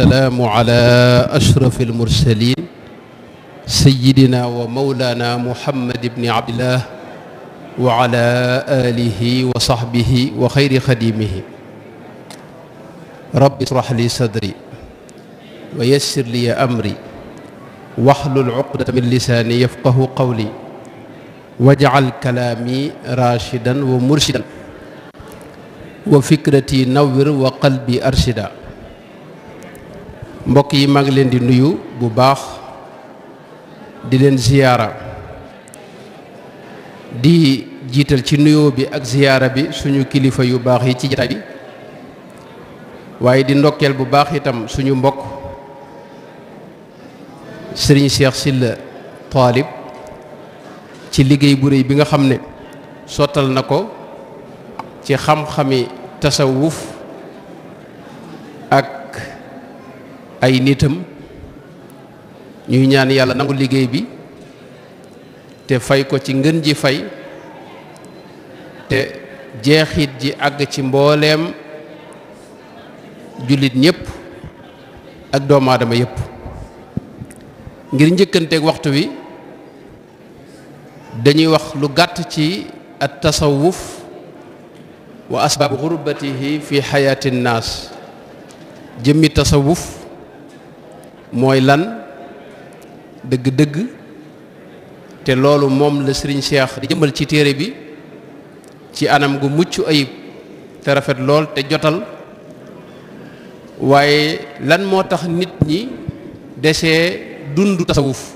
salaamu ala ashraf almursalin sayidina wa maulana muhammad ibni abdillah wa ala alihi wa sahbihi wa xayri xadimihi rabbi israh li sadri wa yassir li amri wahlul uqdata min lisaani yafqahu qawli waj'al kalaami rashidan wa murshidan wa fikrati nawwir wa qalbi arshida. mbokk yi maa ngi leen di nuyu bu baax di leen ziyaara di jiital ci nuyoo bi ak ziyaara bi suñu kilifa yu baax yi ci jataay bi waaye di ndokkeel bu baax itam suñu mbokk sëriñ Cheikh Sylla Taalib ci liggéey bu réy bi nga xam ne sottal na ko ci xam-xami tasawuf ak ay nitam ñuy ñaan yàlla nangu liggéey bi te fay ko ci ngën ji fay te jeexit ji àgg ci mbooleem jullit ñépp ak doomu aadama yépp. ngir njëkkanteeg waxtu wi dañuy wax lu gàtt ci at tasawuf wa asbaab xurbatihi fi xayaati nnaas. jëmmi tasawuf mooy lan dëgg-dëgg te loolu moom la sëriñ Cheikh di jëmbal ci téere bi ci anam gu mucc ayib te rafet lool te jotal, waaye lan moo tax nit ñi desee dund tasawuf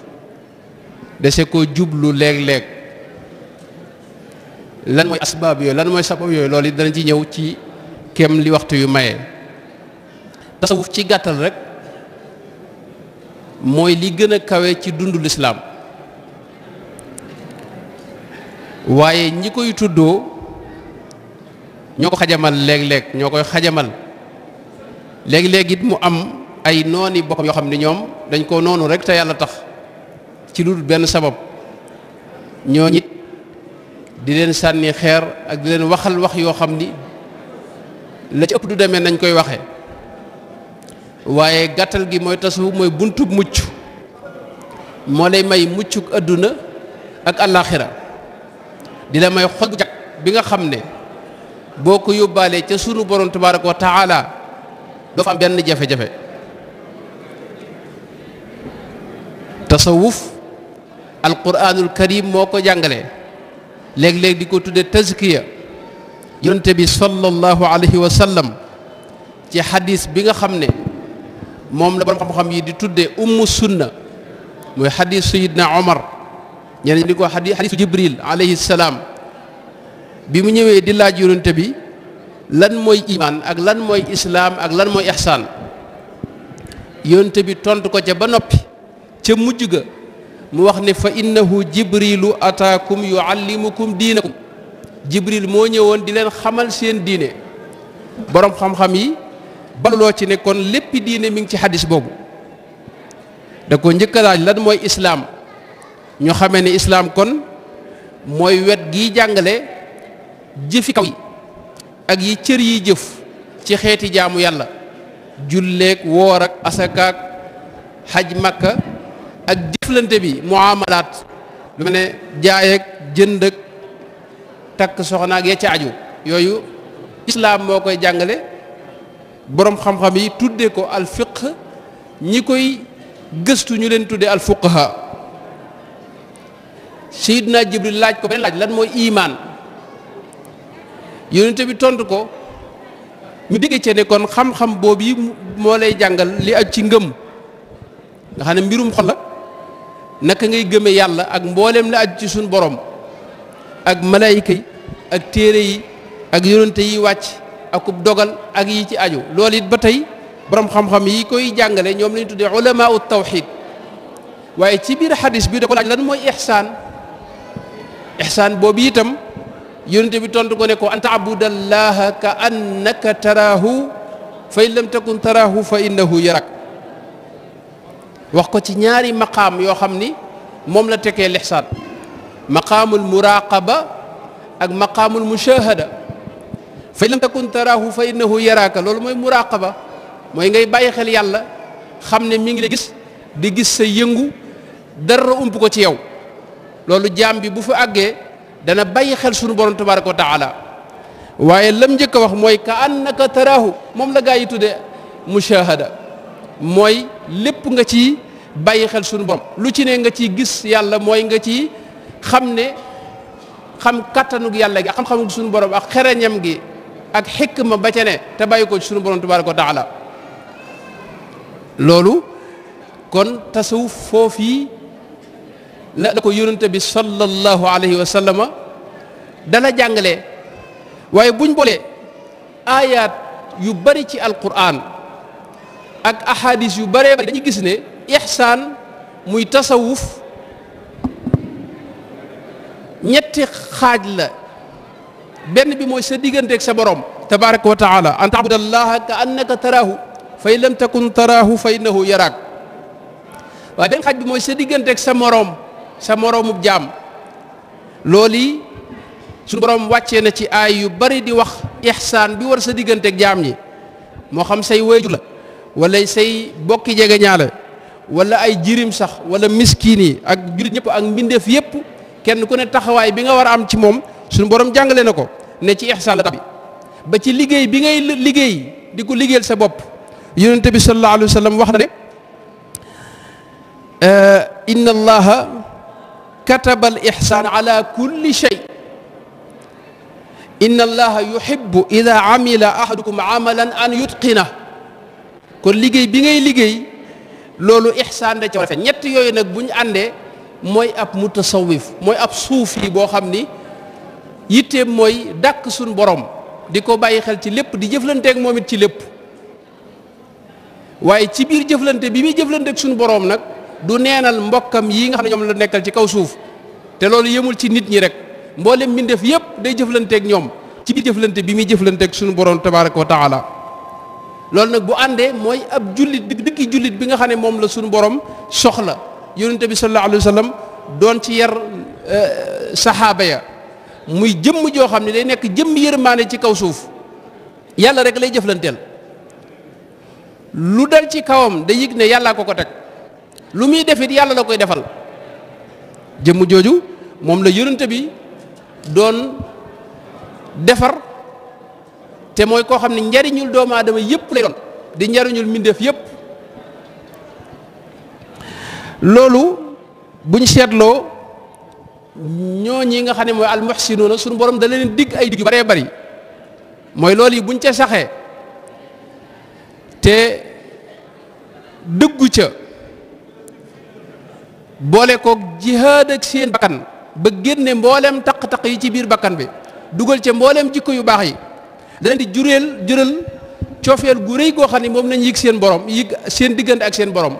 dese ko jublu léeg-léeg, lan mooy asbaab yooyu, lan mooy sabab yooyu, loolu it dana ci ñëw ci kem li waxtu yu maye. tasawuf ci gàttal rek mooy li gën a kawe ci dundu lislaam, waaye ñi koy tuddoo ñoo ko xajamal léeg-léeg, ñoo koy xajamal léeg-léeg it mu am ay nooni boppam yoo xam ne ñoom dañ ko noonu rek te yàlla tax ci lu dul benn sabab, ñoo ñit di leen sànni xeer ak di leen waxal wax yoo xam ni la ci ëpp du demee nañ koy waxe. waaye gàttal gi mooy tasawuf mooy buntub mucc, moo lay may muccuk àdduna ak àllaaxira, di la may xol bu jag bi nga xam ne boo ko yóbbaalee ca sunu borom tabaaraka wa taala doo fa am benn jafe-jafe. tasawuf alquraanul karim moo ko jàngale, léeg-léeg di ko tudde tazkiya. yonente bi sallallahu alayhi wa sallam ci xadis bi nga xam ne moom la borom xam-xam yi di tudde ummu sunna, mooy xadis sayidna omar, ñeneen ñi di ko xadisu jibril alayhi salaam, bi mu ñëwee di laaj yonente bi lan mooy imaan ak lan mooy islaam ak lan mooy ihsaan. yonente bi tontu ko ca ba noppi, ca mujj ga mu wax ne fa innahu jibrilu ataakum yuallimukum diinakum. jibril moo ñëwoon di leen xamal seen diine. borom xam-xam yi baloo ci ne kon léppi diine mi ngi ci xadis boobu. da ko njëkk a laaj lan mooy islaam, ñu xamee ne islaam kon mooy wet gi jàngale jëfi kaw yi ak yi cër yi jëf ci xeeti jaamu yàlla, julleek woor ak asakaak xaj makka ak jëflante bi muamalaat lu mel ne jaay ak jënd ak takk soxna ak ya ca aju, yooyu islaam moo koy jàngale. boroom xam-xam yi tudde ko al fiqh, ñi koy gëstu ñu leen tudde al fuqaha. Seydina Jibril laaj ko benn laaj, lan mooy imaan. yonente bi tontu ko, ñu digge ci ne kon xam-xam boobu yi moo lay jàngal li aj ci ngëm, nga xam ne mbirum xol la, naka ngay gëme yàlla ak mbooleem la aj ci suñ borom ak malaayika yi ak téere yi ak yonente yi wàcc akub dogal ak yi ci aju. loolu it ba tey borom xam-xam yi koy jàngale ñoom lañu tuddee ulamaau tawxid. waaye ci biir xadis bi da ko laaj lan mooy ihsaan. ihsaan boobu itam yonente bi tontu ko ne ko an taabudallaha ka annaka taraahu fa in lam takun taraahu fa innahu yarak. wax ko ci ñaari maqaam yoo xam ni moom la tekkee lihsaan, maqaamul muraqaba ak maqaamul mushahada. fa in lam takun taraahu fa innahu yaraaka, loolu mooy muraqaba. mooy ngay bàyyi xel yàlla xam ne mi ngi la gis di gis sa yëngu dara ump ko ci yow loolu jaam bi bu fa àggee dana bàyyi xel sunu borom tabaraka wa taala waaye lam njëkk a wax mooy ka annaka taraahu moom la gaa yi tuddee mushahada mooy lépp nga ci bàyyi xel sunu borom lu ci ne nga ciy gis yàlla mooy nga ci xam ne xam kattanug yàlla gi ak xam-xamug sunu borom ak xereñam gi ak xikma ba ca ne te bàyyi ko ci sunu borom tabaraka wa taala loolu kon tasawuf foofii la ko yonente bi sallallahu alayhi wa sallama dala jàngale waaye buñ boolee aayaat yu bari ci alquran ak ahadis yu bëree bari dañuy gis ne ihsaan muy tasawuf ñetti xaaj la benn bi mooy sa digganteeg sa borom tabaraka wa taala an taabudallaha ka annaka taraahu fa in lam takun taraahu fa innahu yaraak waaye benn xaaj bi mooy sa digganteeg sa moroomub jaam loolu yi suñu borom wàccee na ci aay yu bari di wax ihsaan bi war sa digganteeg jaam ñi moo xam say waajur la wala say bokki jegeñaale wala ay jirim sax wala miskiin yi ak jullit ñëpp ak mbindeef yëpp kenn ku ne taxawaay bi nga war a am ci moom suñu borom jàngale na ko ne ci ihsaan la tabi ba ci liggéey bi ngay liggéey di ko liggéeyal sa bopp yonente bi sallallahu alayhi wa sallam wax na ne inna allaha kataba al ihsaan ala kulli shay inna allaha yuhibbu ida amila ahadukum amalan an yutqina kon liggéey bi ngay liggéey loolu ihsaan da ca war a feeñ ñett yooyu nag bu ñu àndee mooy ab mutasawwif mooy ab suufi boo xam ni yitteem mooy dàkk suñ borom di ko bàyyi xel ci lépp di jëflanteeg moom it ci lépp waaye ci biir jëflante bi muy jëflanteeg suñu borom nag du neenal mbokkam yi nga xam ne ñoom la nekkal ci kaw suuf te loolu yemul ci nit ñi rek mboolem mbindeef yépp day jëflanteeg ñoom ci biir jëflante bi muy jëflanteeg suñu borom tabaraka wa taala loolu nag bu àndee mooy ab jullit dëkki jullit bi nga xam ne moom la suñu borom soxla yonente bi sallallahu alayhi wa sallam doon ci yar saxaaba ya muy jëmm joo xam ne day nekk jëmm yërmaane ci kaw suuf yàlla rek lay jëflanteel lu dal ci kawam day yëg ne yàllaa ko teg lu muy defit yàlla la koy defal jëmm jooju moom la yonente bi doon defar te mooy koo xam ne njariñul doomu aadama yëpp lay doon di njariñul mbindeef yëpp loolu buñ seetloo ñooñi nga xam ne mooy almuhsinuuna suñu borom da leen digg ay digg yu bëree bëri mooy loolu yi buñ ca saxee te dëggu ca boole koog jihaad ak seen bakkan ba génne mboolem taq-taq yi ci biir bakkan bi dugal ca mboolem jikko yu baax yi da leen di jural coofeel gu rëy goo xam ne moom nañ yëg seen borom yëg seen diggante ak seen borom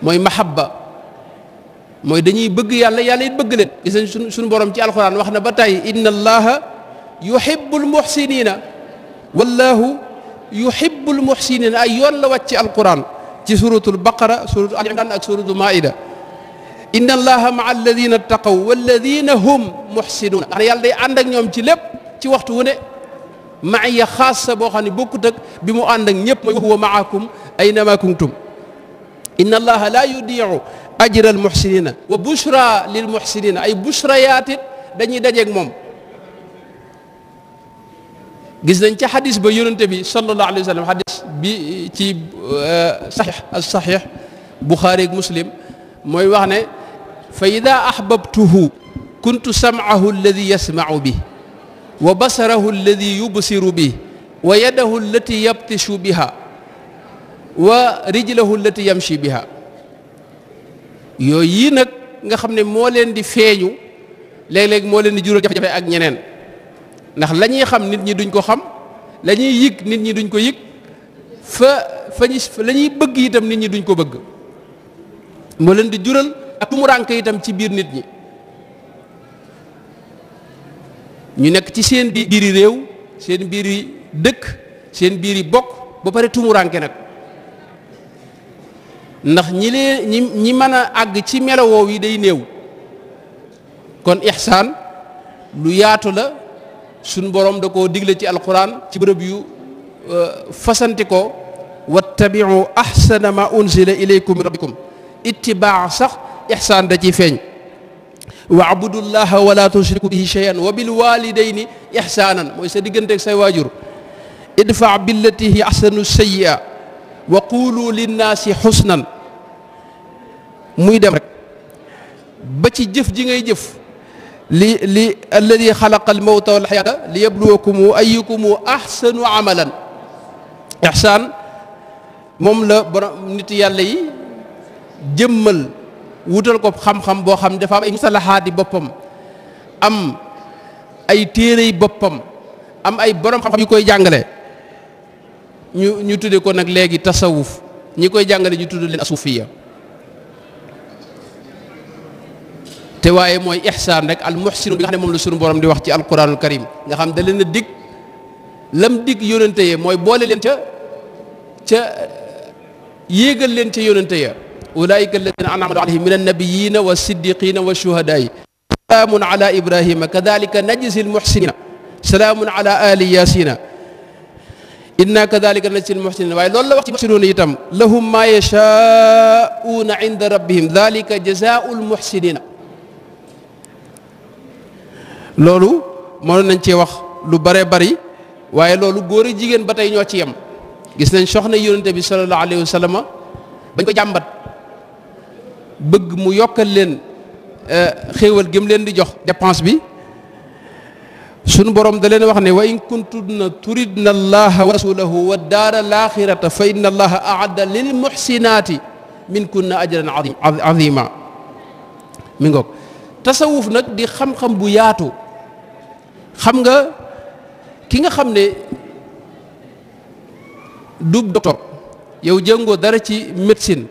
mooy mahabba mooy dañuy bëgg yàlla yàlla it bëgg leen gis nañ suñu borom ci alxuraan wax na ba tey inna allaha yuhibbul muhsinina wallahu yuhibbul muhsinina ay yoon la wàcc ci alquran ci suratul baqara suratul al imran ak suratul maida inna allaha maa alladina taqaw walladina hum muhsinuna ndax yàlla day ànd ak ñoom ci lépp ci waxtu wu ne maaya xaasa boo xam ne bokkut ak bi mu ànd ak ñëpp mooy huwa maakum aynama kuntum inna allaha la yudiu ajra al muhsinina wa bushra lil muhsinina ay bushrayaatit dañuy dajeeg moom gis nañ ca xadis ba yonente bi sallallahu alayhi wa sallam xadis bi ci saxiix as saxiix buxaari ak muslim mooy wax ne fa ida ahbabtuhu kuntu sam'ahu alladi yasma'u bi wa basarahu alladi yubsiru bi wa yadahu allati yabtishu biha wa rijlahu allati yamshi biha yooyu yii nag nga xam ne moo leen di feeñu léeg-léeg moo leen di jural jafe-jafe ak ñeneen ndax la ñuy xam nit ñi duñ ko xam la ñuy yëg nit ñi duñ ko yëg la ñuy bëgg itam nit ñi duñ ko bëgg moo leen di jural ak tumuraanke itam ci biir nit ñi ñu nekk ci seen biiri réew seen biiri dëkk seen biiri bokk ba pare tumuraanke nag ndax ñi mën a àgg ci melowoow yi day néew kon ihsaan lu yaatu la suñ borom da koo digle ci alquran ci bërëb yu fasante ko wattabiu ahsana ma unzila ilaykum min rabbikum ittibaa sax ihsaan da ciy feeñ wa abudullaha wala tushriku bihi shay'an wa bil walidayni ihsaanan mooy sa digganteeg say waajur idfa billati hi ahsanu sayyi'a wa qulu linnaasi husnan muy dem rek ba ci jëf ji ngay jëf li alladi xalaqa almawta wal xayaata li yabluwakum ayyukum ahsanu amalan ihsaan moom la borom nit yàlla yi jëmmal wutal ko xam-xam boo xam dafa am ay mustalahaati boppam am ay téerey boppam am ay borom xam-xam yu koy jàngale ñu tudde ko nag léegi tasawuf ñi koy jàngale ñu tudd leen asufiya te waaye mooy ihsaan rek al muhsin bi nga xam ne moom la sunu borom di wax ci alquranul karim nga xam da leen a dig lam dig yónente yee mooy boole leen ca yéegal leen ca yónente ya ulaika alladina an'ama alayhim min annabiyina wa siddiqina wa shuhadaai salaamun ala ibrahima kadalika najzi al muhsinina salaamun ala ali yasina inna kadalika najzi al muhsinina waaye loolu la wax ci muhsinuuna itam lahum ma yashaa'uuna inda rabbihim dalika jazaa'u al muhsinina loolu mënoon nañ cee wax lu bare bari waaye loolu góor a jigéen ba tey ñoo ci yem gis nañ soxna yonente bi sallallahu alayhi wa sallam bañ ko jàmbat bëgg mu yokkal leen xéewal gëm leen di jox dépense bi sunu borom da leen wax ne wa in kuntunna turidna allaha wa rasulahu wa daara alaxirata fa inna allaha aadda lil muhsinaati minkunna ajran azima mi ngoog tasawuf nag di xam-xam bu yaatu xam nga ki nga xam ne du docteur yow jëngoo dara ci médecine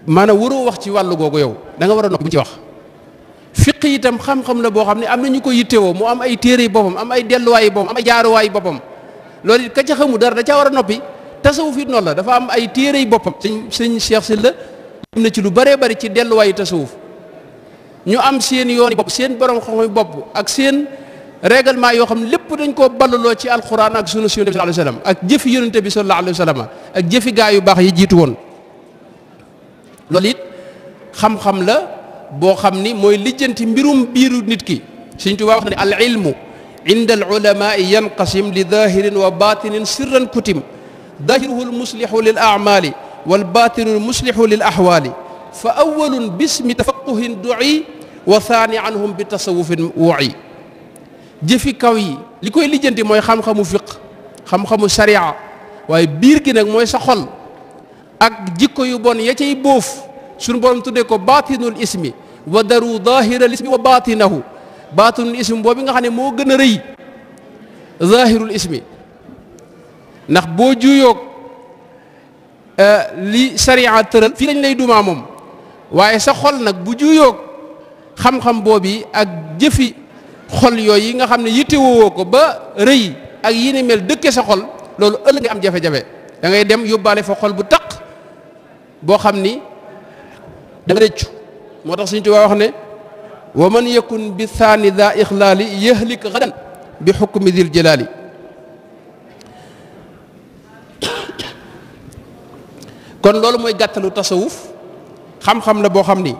maanaam waroo wax ci wàllu googu yow da nga war a noppi bu ci wax fiq itam xam-xam la boo xam ne am na ñu ko yittewoo mu am ay téere boppam am ay delluwaayi boppam am ay jaaruwaayi boppam loolu it ka ca xamu dara da caa war a noppi tasawuf it noonu la dafa am ay téere yi boppam sëñ Cheikh Sylla am na ci lu bëree bëri ci delluwaayi tasawuf ñu am seen yoon bopp seen borom xam-xam bopp ak seen règlement yoo xam ne lépp dañ koo ballaloo ci alquran ak sunna si yonent bi sallallahu alayhi wa sallam ak jëfi yonente bi sallallahu alayhi wa sallam ak jëfi gaa yu baax yi jiitu woon loolu it xam-xam la boo xam ni mooy lijjanti mbirum biiru nit ki Sëñ Tuubaa wax na ne al ilmu inda al ulamai yanqasim li dahirin wa batinin sirran kutim dahiruhu al muslihu lil amali wal batinu al muslihu lil ahwali fa awalun bismi tafaquhin du'i wa thani anhum bi tasawufin wu'i jëfi kaw yi li koy lijjanti mooy xam-xamu fiq xam-xamu sharia waaye biir gi nag mooy sa xol ak jikko yu bon ya cay bóof suñu borom tuddee ko baatinul ismi wa daru zahiral ismi wa baatinahu baatinul ismi boobu nga xam ne moo gën a rëy zahirul ismi ndax boo juyoog li sharia tëral fii lañ lay dumaa moom waaye sa xol nag bu juyoog xam-xam boobu ak jëfi xol yooyu yi nga xam ne yittewoo ko ba rëy ak yi ni mel dëkke sa xol loolu ëllëg nga am jafe-jafe da ngay dem yóbbaale fa xol bu taq boo xam ni da nga rëccu moo tax Sëñ Tuubaa wax ne wa man yakun bi thani da ixlaali yahlik gadan bi xukmi dil jalaali kon loolu mooy gàttalu tasawuf xam-xam la boo xam ni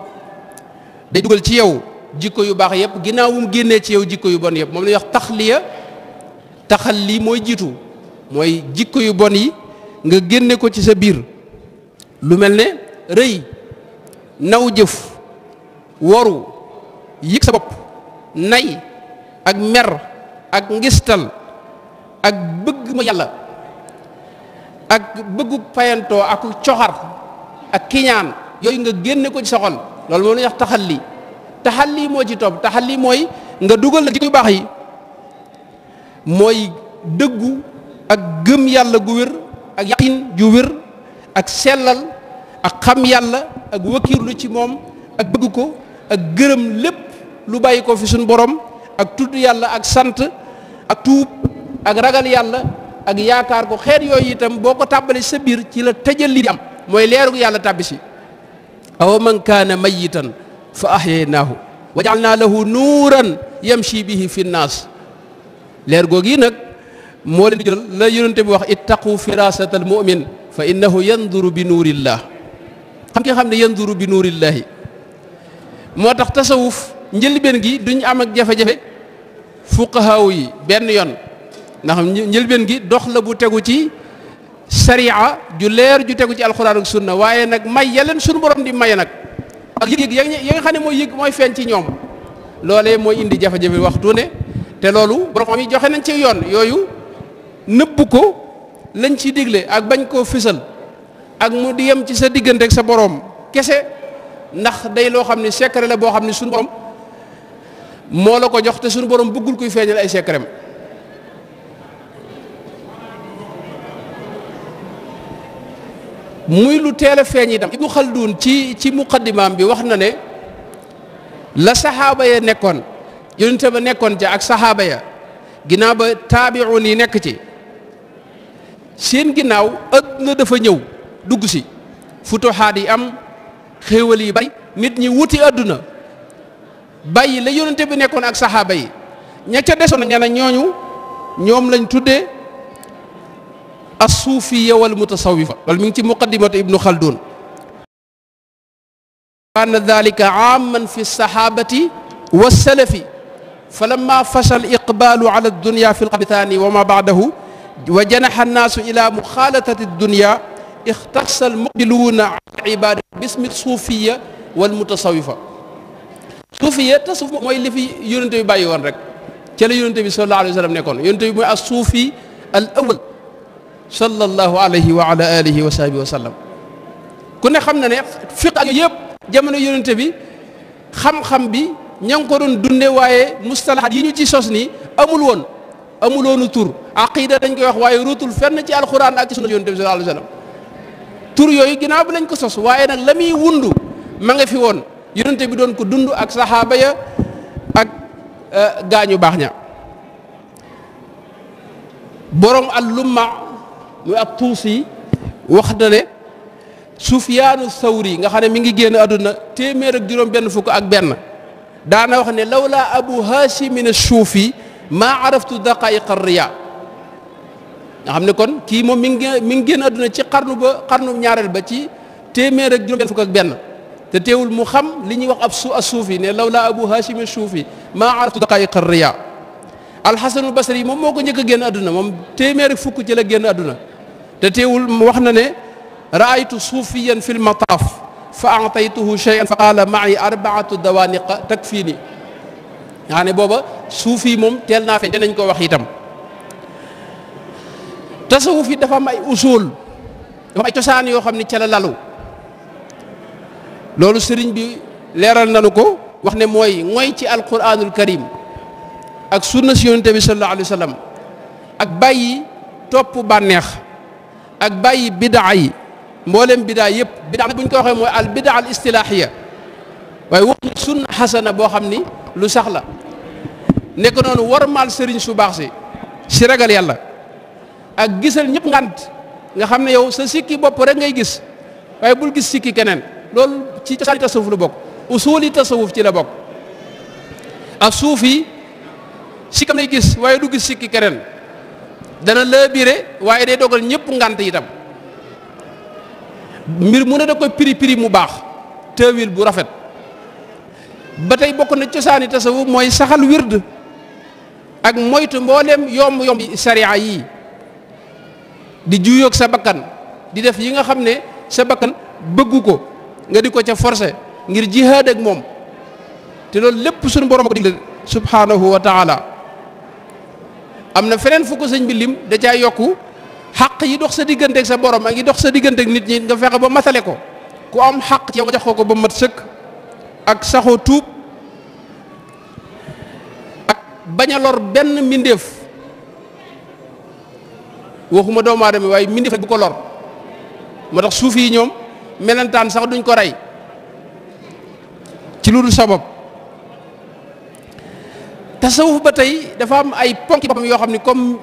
day dugal ci yow jikko yu baax yëpp ginnaaw bu mu génnee ci yow jikko yu bon yëpp moom la ñuy wax taxliya taxalli mooy jiitu mooy jikko yu bon yi nga génne ko ci sa biir lu mel ne rëy naw jëf waru yëg sa bopp nay ak mer ak ngistal ak bëgg ma yàlla ak bëggu payantoo ak coxar ak kiñaan yooyu nga génne ko ci sa xol loolu moom la ñuy wax taxalli taxalli moo ci topp taxalli mooy nga dugal la jikko yu baax yi mooy dëggu ak gëm yàlla gu wér ak yaqin ju wér ak sellal ak xam yàlla ak wakiirlu ci moom ak bëgg ko ak gërëm lépp lu bàyyi ko fi suñu borom ak tudd yàlla ak sant ak tuub ak ragal yàlla ak yaakaar ko xeet yooyu itam boo ko tàbbali sa biir ci la tëjal li di am mooy leerug yàlla tàbbi si aw man kaana mayitan fa ahyaynaahu wa ja'alnaa lahu nuuran yamshi bihi fi nnaas leer googu yi nag moo leen di jël la yonente bi wax ittaqu firasatal mu'min fa innahu yanduru bi nuurillah xam ki nga xam ne yanduru bi nuurillahi moo tax tasawuf njëlbeen gi duñ am ak jafe-jafe fuqahaaw yi benn yoon ndax njëlbeen gi dox la bu tegu ci sariya ju leer ju tegu ci alxuraan ak sunna waaye nag may yaleen suñu borom di maye nag ak yëg ya nga xam ne mooy feeñ ci ñoom loolee mooy indi jafe-jafe waxtu ne te loolu borom yi joxe nañ ci yoon yooyu nëbb ko lañ ci digle ak bañ koo fisal ak mu di yem ci sa diggante ak sa borom kese ndax day loo xam ne secret la boo xam ne suñu borom moo la ko jox te suñu borom bëggul kuy feeñal ay secretam muy lu teel a feeñ itam Ibnu Xaldun ci muqaddimaam bi wax na ne la saxaaba ya nekkoon yonente ba nekkoon ca ak saxaaba ya ginnaaw ba taabi'un yi nekk ci seen ginnaaw adduna dafa ñëw dugg si futuxaat yi am xéewal yi bari nit ñi wuti adduna bàyyi la yonente bi nekkoon ak saxaaba yi ña ca desoon nee na ñoom lañ tuddee as-suufiyya wal mutasawifa loolu mi ngi ci muqaddimatu Ibnu Xaldun kaana dalika aaman fi saxaabati wa salafi falamma fasha al-iqbaalu ala ad-dunya fi al-qabitaani wa ma ba'dahu wa janaha an-naasu ila muxaalatati ad-dunya ixtassa al-muqbiluuna ala ibaadati bismi suufiyya wal mutasawifa suufiyya tasawuf mooy li fi yonente bi bàyyi woon rek ca la yonente bi sallallahu alayhi wa sallam nekkoon yonente bi mooy as-suufi al-awwal sallallahu alayhi wa ala alihi wa sahbihi wa sallam ku ne xam na ne fiq ak yëpp jamono yonente bi xam-xam bi ña ngi ko doon dunde waaye mustalahat yi ñu ci sos nii amuloonu tur aqida dañ koy wax waaye ruutul fenn ci alquran ak ci sunna yonente bi sallallahu alayhi wa sallam tur yooyu ginnaaw bi lañ ko sos waaye nag la muy wundu ma nga fi woon yonente bi doon ko dund ak saxaaba ya ak gaañu baax ña borom al-lumma muy ab tuusi wax na ne Sufyaanu Sawri nga xam ne mi ngi génn àdduna téeméer ak juróom benn fukk ak benn daana wax ne lawla abu haashimin as-suufi maa araftu daqaa'iq ar-riyaa nga xam ne kon kii moom mi ngi génn àdduna ci xarnu ñaareel ba ci téeméer ak juróom benn fukk ak benn te teewul mu xam li ñuy wax ab suufi ne lawla abu haashimin as-suufi maa araftu daqaa'iq ar-riyaa al-Hasanul Basri moom moo ko njëkk a génn àdduna moom téeméer ak fukk ci la génn àdduna te teewul mu wax na ne raaytu suufiyan fi lmataaf fa ataytuhu cheyan fa qaala ma'i arbaatu dawaaniqa takfiini nga xam ne booba suufi moom teel naa feeñ nañ ko wax itam tasawuf yi dafa am ay usul dafa am ay cosaan yoo xam ne ca la lalu loolu sëriñ bi leeral nanu ko wax ne mooy ngoy ci alquranul karim ak sunna si yonente bi sallallahu alayhi wa sallam ak bàyyi topp bànneex ak bàyyi bidaa yi mboolem bidaa yëpp bidaa bu ñu ko waxee mooy al bidaa al istilaahiya waaye waxuñu sunna xasana boo xam ni lu sax la nekk noonu warmaal sëriñ su baax si ragal yàlla ak gisal ñëpp ngant nga xam ne yow sa sikki bopp rek ngay gis waaye bul gis sikki keneen loolu ci cosaani tasawuf la bokk usuli tasawuf ci la bokk ak suufi sikkam lay gis waaye du gis sikki keneen dana la bire waaye day dogal ñëpp ngant itam mbir mu ne da koy piri mu baax teewil bu rafet ba tey bokk na cosaani tasawuf mooy saxal wird ak moytu mbooleem yomb sariya yi di juyoog sa bakkan di def yi nga xam ne sa bakkan bëggu ko nga di ko ca forcé ngir jihaad ak moom te loolu lépp suñu borom ko digle subhanahu wa taala am na feneen fu ko sëñ bi lim da caa yokku xaq yi dox sa digganteeg sa borom ak yi dox sa digganteeg nit ñi nga fexe ba matale ko ku am xaq ci yow nga jox ko ba mat sëkk ak saxoo tuub ak bañ a lor benn mbindeef waxuma doomu aadama waaye mbindeef bu ko lor moo tax suuf yi ñoom melentaan sax duñ ko rey ci lu dul sabab tasawuf ba tey dafa am ay ponk boppam yoo xam ne comme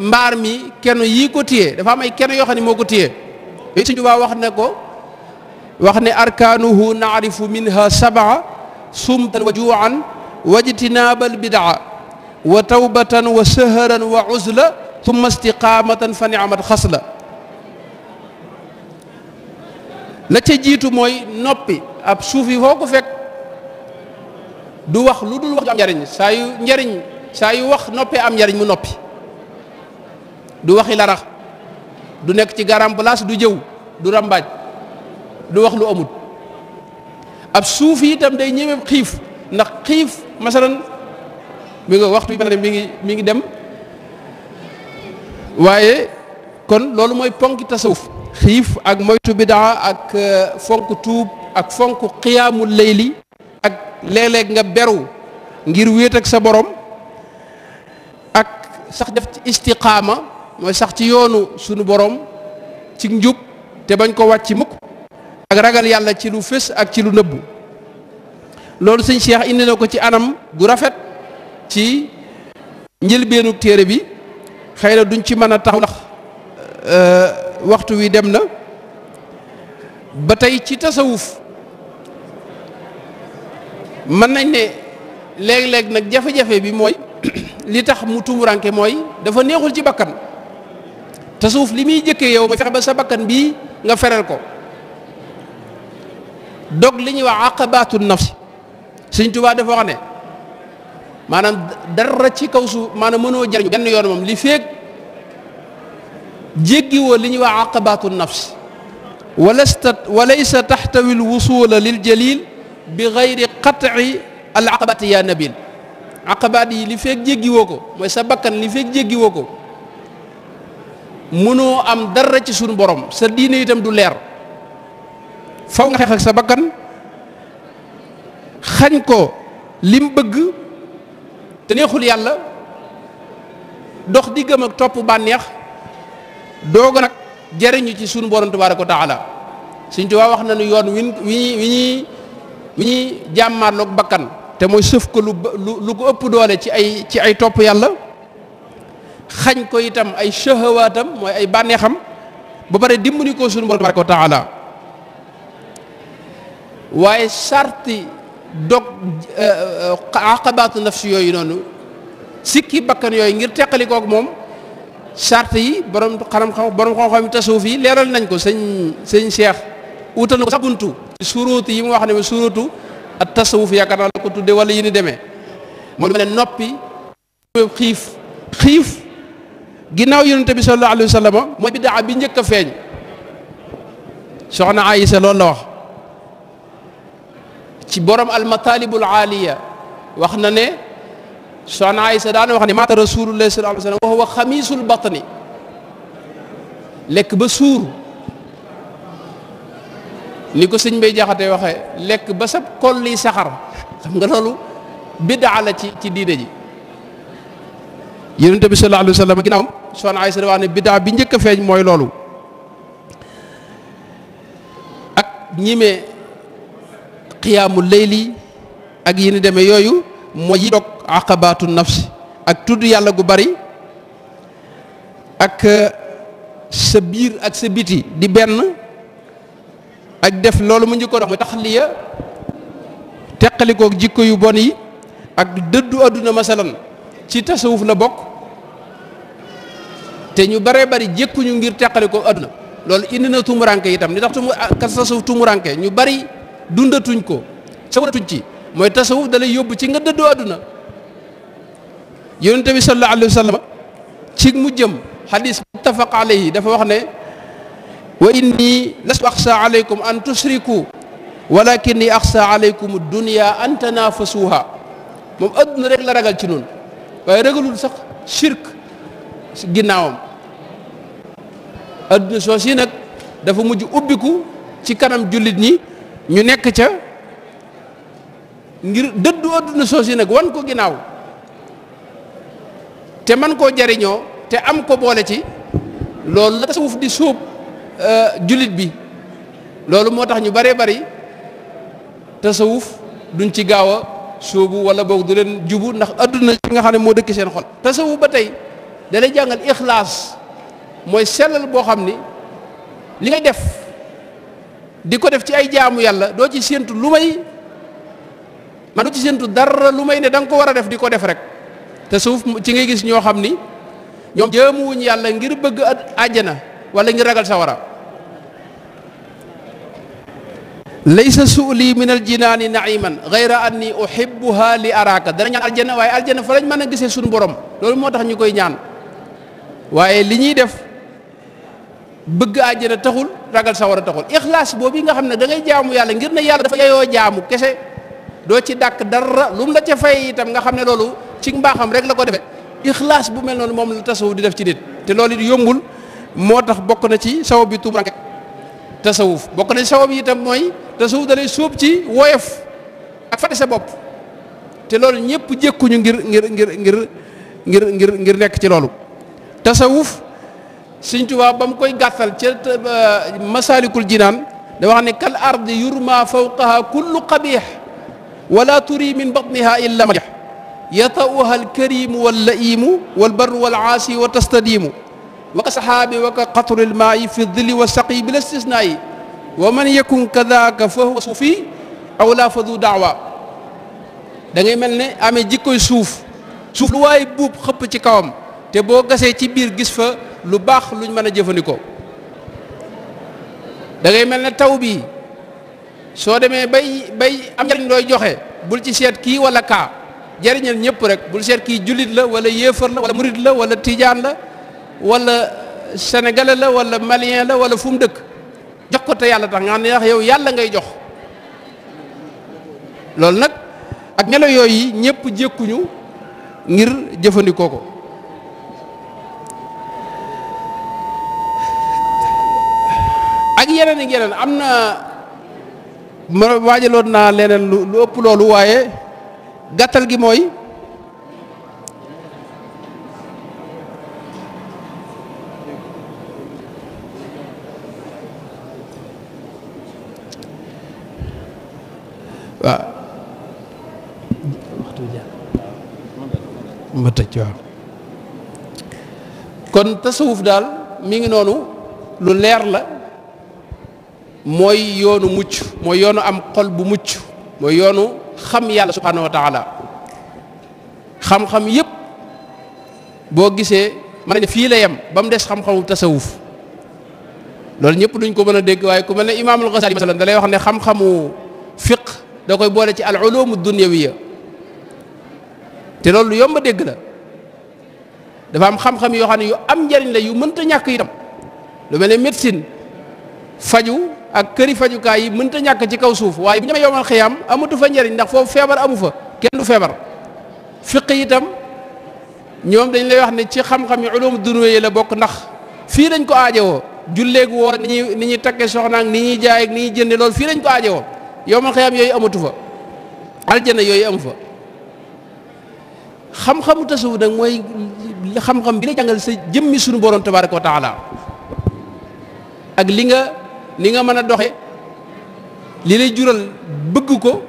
mbaar mi kenn yii ko téye dafa am ay kenn yoo xam ne moo ko téye yooyu Sëñ Tuubaa wax ne arkaanuhu naarifu minha sab'a sumtan wa juu'an wa ijtinaabal bid'a wa tawbatan wa sahran wa uzla thumma istiqaamatan fa ni'mat xasla la ca jiitu mooy noppi. ab suufi foo ko fekk du wax lu dul wax ju am njariñ saa yu wax noppee am njariñ mu noppi, du waxi larax, du nekk ci garam place, du jëw, du rambaaj, du wax lu amut. ab suufi itam day ñëwee xiif, ndax xiif masalan mi nga waxtu bi mi ngi dem, waaye kon loolu mooy ponki tasawuf. xiif ak moytu bidaa ak fonk tuub ak fonk xiyaamul layli ak léeg-léeg nga beru ngir wéet ak sa borom ak sax def ci istiqaama mooy sax ci yoonu sunu borom ci njub te bañ ko wàcc mukk ak ragal yàlla ci lu fés ak ci lu nëbbu. loolu sëñ Cheikh indi na ko ci anam gu rafet ci njëlbeenu téere bi, xëy na duñ ci mën a taxaw ndax waxtu wi dem na. ba tey ci tasawuf mën nañ ne léeg-léeg nag jafe-jafe bi mooy li tax mu tumuranke mooy dafa neexul ci bakkan. tasawuf li muy jëkkee yow mooy fexe ba sa bakkan bii nga fereel ko, dog li ñuy wax aqabatu nafsi. Sëñ Tuubaa dafa wax ne maanaam dara ci kaw suuf maanaam mënoo jariñu benn yoon moom li feeg jéggiwoo li ñuy wax aqabatu nafsi walaysa taxtawi lwusula lil jalil bi gayri qat'i al aqabati ya nabil. aqabaat yi li feeg jéggiwoo ko mooy sa bakkan li feeg jéggiwoo ko mënoo am dara ci suñu borom, sa diine itam du leer. faw nga xeex ak sa bakkan xañ ko lim bëgg te neexul yàlla, dox diggam ak topp bànneex, dooga nag jariñu ci sunu borom tabaaraka wa taala. Sëñ Tuubaa wax na nu yoon wi ñuy jàmmaarloog bakkan te mooy sëf ko lu ko ëpp doole ci ay topp yàlla, xañ ko itam ay shahawaatam mooy ay bànneexam, ba pare dimbali ko sunu borom tabaaraka wa taala. waaye sarti dog aqabaatu nafsi yooyu noonu, sikki bakkan yooyu ngir teqali kook moom, sart yi borom xam-xam tasawuf yi leeral nañ ko. sëñ Cheikh utal na ko sax buntu suruut yi mu wax ne suruutu ak tasawuf yaakaar naa la ko tudde wala yi ni demee. moom ne noppi, xiif ginnaaw yonente bi sallallahu alayhi wa sallam mooy bidaa bi njëkk a feeñ. soxna Aysa loolu la wax ci borom almatalibul aaliya, wax na ne soxna Aysa daana wax ne maata rasulullahi sallallahu alayhi wa sallam wa huwa xamiisul batni, lekk ba suur, ni ko sëñ Mbay Jaxate waxee lekk ba sa kol li saxar. xam nga loolu bidaa la ci diine ji. yonente bi sallallahu alayhi wa sallam ginnaawam soxna Aysa wax ne bidaa bi njëkk a feeñ mooy loolu. ak ñime qiyaamul layli ak yi ni demee yooyu mooy yi dog aqabatu nafsi, ak tudd yàlla gu bari, ak sa biir ak sa biti di benn, ak def loolu mu njëkkoon wax mooy taxliya, teqalikook jikko yu bon yi, ak dëddu àdduna masalan ci tasawuf la bokk. te ñu baree bari jékkuñu ngir teqalikook àdduna, loolu indi na tumuranke itam. li tax tasawuf tumuranke ñu bari dundatuñ ko, sawatuñ ci, mooy tasawuf da lay yóbbu ci nga dëddoo àdduna. yonente bi sallallahu alayhi wa sallam ci mu jëm xadis muttafaq alayhi dafa wax ne wa inni lastu axsa alaykum an tusriku walakinni axsa alaykum dunya an tanafasuha. moom àdduna rek la ragal ci noonu, waaye ragalul sax shirk ginnaawam. àdduna soo si nag dafa mujj ubbiku ci kanam jullit ñi, ñu nekk ca ngir dëddu àdduna soo si nag wan ko ginnaaw te man koo jariñoo te am ko boole ci. loolu la tasawuf di sóob jullit bi. loolu moo tax ñu baree bari tasawuf duñ ci gaaw a sóobu wala boog du leen jubu, ndax àdduna ci nga xam ne moo dëkk seen xol. tasawuf ba tey da lay jàngal ixlaas, mooy sellal boo xam ni li ngay def di ko def ci ay jaamu yàlla doo ci séentu lu may man doo ci séentu dara lu may ne da nga ko war a def di ko def rek. tasawuf ci ngay gis ñoo xam ni ñoom jaamuwuñ yàlla ngir bëgg àjjana wala ngir ragal sawara. laysa suuli min aljinaani naiman gayra anni uhibbuha li araaka dana ñaan aljana waaye aljana fa lañ mën a gisee suñu borom loolu moo tax ñu koy ñaan waaye li ñuy def bëgg àjjana taxul ragal sawara taxul. ixlaas boobu yi nga xam ne da ngay jaamu yàlla ngir ne yàlla dafa yeyoo jaamu kese doo ci dàkk dara lu mu la ca fay itam nga xam ne loolu ci mbaaxam rek la ko defee. ixlaas bu mel noonu moom la tasawuf di def ci nit te loolu it yombul moo tax bokk na ci sabab bi tuuranke tasawuf bokk na ci sabab yi itam mooy tasawuf da lay sóob ci woyof ak fàtte sa bopp te loolu ñëpp jékkuñu ngir nekk ci loolu. tasawuf Sëñ Tuubaa ba mu koy gàttal ca Masaalikul Jinaan da wax ne kal ardi yurma fawqaha kullu qabih wala turi min batniha illa madih yata'uha alkarimu wallaimu walbarru walaasi wa tastadimu wa ka saxaabi wa ka qatri almaayi fi dilli wa saqi bila istisnaayi wa man yakun kadaka fa huwa suufi aw la fa du daawa. da ngay mel ne amee jikkoy suuf lu waaye buub xëpp ci kawam te boo gasee ci biir gis fa lu baax luñ mën a jëfandikoo. da ngay mel ne taw bi soo demee bay am njariñ looy joxe bul ci seet kii wala kaa jariñal ñëpp rek bul seet kii jullit la wala yéefar la wala murid la wala tijaan la wala sénégalais la wala malien la wala fu mu dëkk jox ko te yàlla tax nga xam ne wax yow yàlla ngay jox. loolu nag ak melo yooyu ñëpp jékkuñu ngir jëfandikoo ko. ak yeneen ak yeneen am na ma waajaloon naa leneen lu ëpp loolu waaye gàttal gi mooy waaw ma tëj waaw kon tasawuf daal mi ngi noonu lu leer la mooy yoonu mucc mooy yoonu am xol bu mucc mooy yoonu xam yàlla subhanahu wa taala xam-xam yépp boo gisee mën nañ ne fii la yem ba mu des xam-xamu tasawuf loolu ñëpp duñ ko mën a dégg waaye ku mel ne imaamul Ghazali masalan da lay wax ne xam-xamu fiq da koy boole ci al ulumu dunyawiya te loolu lu yomb a dégg la dafa am xam-xam yoo xam ne yu am njariñ la yu mënta ñàkk itam lu mel ne médecine faju ak këri fajukaay yi mënta ñàkk ci kaw suuf waaye bu ñu amee yomal xiyaam amatu fa njariñ ndax foofu feebar amu fa kenn du feebar. fiq itam ñoom dañ lay wax ne ci xam-xam yi ulum dunyawiya la bokk ndax fii dañ ko aajowoo julleegu woor ni ñuy takke soxna ak ni ñuy jaay ak ni ñuy jënde loolu fii dañ ko aajowoo yomal xiyaam yooyu amatu fa aljana yooyu amu fa. xam-xamu tasawuf nag mooy xam-xam bi la jàngal sa jëmmi suñu borom tabaraka wa taala ak li nga mën a doxe li lay jural bëgg ko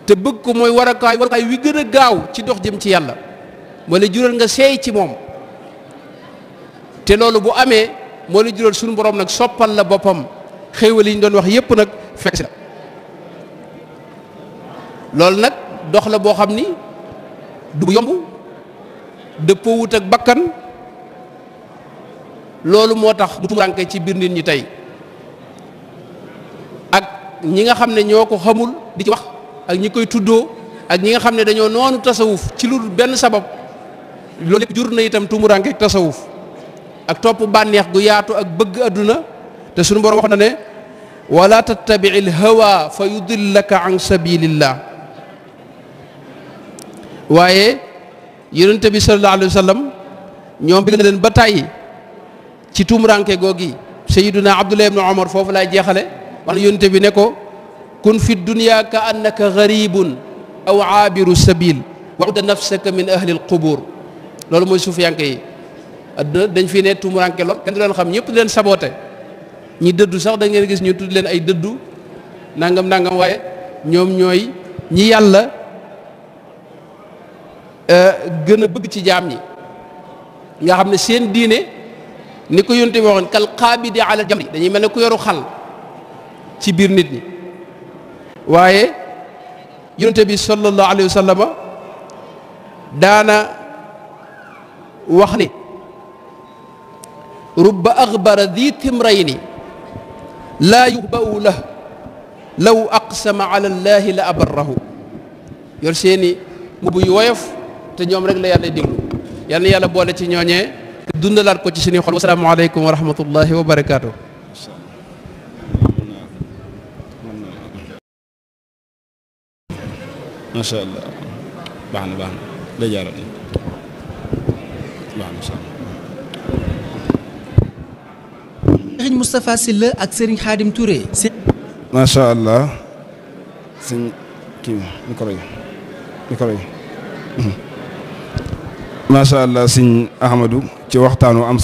te bëgg ko mooy warukaay wi gën a gaaw ci dox jëm ci yàlla moo lay jural nga seey ci moom te loolu bu amee moo lay jural suñu borom nag soppal la boppam xéewal yi ñu doon wax yépp nag fekk si la loolu nag dox la boo xam ni du yomb dëppoo wut ak bakkan loolu moo tax mu tumuranke ci biir nit ñi tey ak ñi nga xam ne ñoo ko xamul di ci wax ak ñi koy tuddoo ak ñi nga xam ne dañoo noonu tasawuf ci lu benn sabab loolu lépp jur na itam tumuranke ak tasawuf ak topp bànneex gu yaatu ak bëgg adduna te suñu borom wax na ne wala tattabi'il hawa fa yudillaka an sabilillah waaye yonent bi sallallahu alayhi wa sallam ñoom bi leen ba tàyyi ci tumuranke googi sayyiduna Abdullah ibn Umar foofu laay jeexale wax na yonent bi ne ko kun fi dunya ka annaka gharibun aw aabiru sabil wa'ud nafsaka min ahli al-qubur loolu mooy suufiyanke yi adduna dañ fi ne tumuranke lool kenn du leen xam ñëpp di leen saboté ñi dëddu sax da ngeen gis ñu tudd leen ay dëddu nangam waaye ñoom ñooy ñi yàlla gën a bëgg ci jaam ñi nga xam ne seen diine ni ko yonte bi waxoon kal qaabidi ala jamri dañuy mel ne ku yoru xal ci biir nit ñi waaye yonte bi sallallahu alayhi wa sallam daana wax ni rubba axbara di timrayni laa yuhba'u lah law aqsama ala llaahi la abarrahu. yor seeni mbubb yu woyof te ñoom rek la yàlla déglu. yal na yàlla boole ci ñooñee dundalaat ko ci suñuy xol. wasalaamu aleykum wa rahmatullahi wa barakaatu. macha allah baax na day jaaral baax na. Serigne Moustapha Sylla ak Serigne Khadim Touré. macha allah sëñ kii micro yi macha allah sëñ Ahmadou ci waxtaanu am